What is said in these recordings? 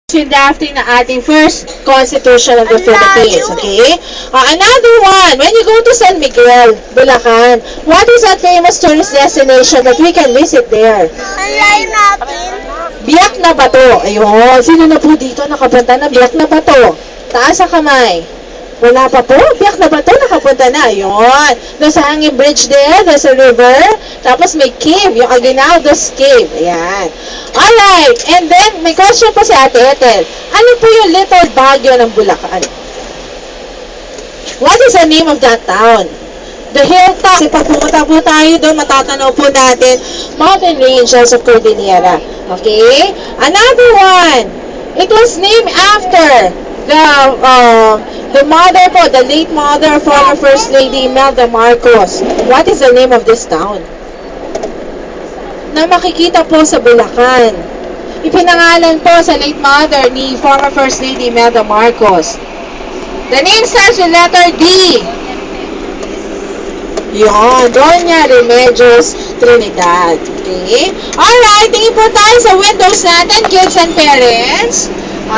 drafting na ating first Constitution of the Philippines, okay? Another one, when you go to San Miguel, Bulacan, what is that famous tourist destination that we can visit there? Biak na Bato. Ayun, sino na po dito nakapunta na Biak na Bato? Taas ang kamay. Wala pa po? Biak na Bato, nakapunta na. Ayun. Nasa hanging bridge there, there's a river. Tapos may cave, yung Aguinaldo's Cave. Ayan. Alright, and then, may question po si Ate Ethel. Ano po yung Little Baguio ng Bulacan? What is the name of that town? The hilltop. Kasi pag pumunta po tayo doon, matatanaw po natin mountain ranges of Cordillera. Okay? Another one. It was named after the mother po, the late mother of former First Lady Imelda Marcos. What is the name of this town? Na makikita po sa Bulacan. Ipinangalan po sa late mother ni former First Lady Imelda Marcos. The name starts with letter D. Yun, Doña Remedios Trinidad. Okay? Alright, tingin po tayo sa windows natin, kids and parents.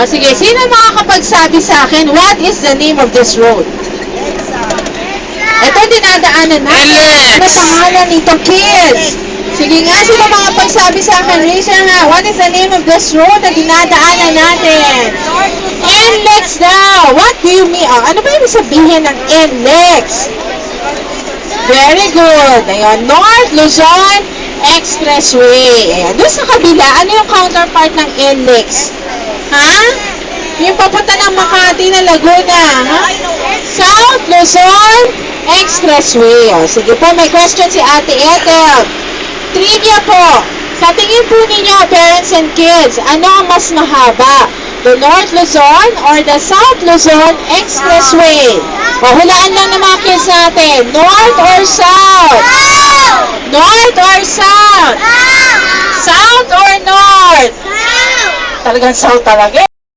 Sige, sino makakapagsabi sa akin, what is the name of this road? Ito dinadaanan natin. Ano pangalan nito, kids? Sige nga, sino makapagsabi sa akin, raise your hand. What is the name of this road na dinadaanan natin? NLEX daw. What do you mean? Ano ba yung sabihin ng NLEX? Very good. Ayan, North Luzon Expressway. Ayan, doon sa kabila, ano yung counterpart ng NLEX? Ha? Yung papunta ng Makati na Laguna, ha? South Luzon Expressway. O, sige po, may question si Ate Ethel. Trivia po. Sa tingin po ninyo, parents and kids, ano ang mas mahaba? The North Luzon or the South Luzon Expressway? O, hulaan lang ng mga kids natin. North or South? North or South? South or North? Talagang South talaga.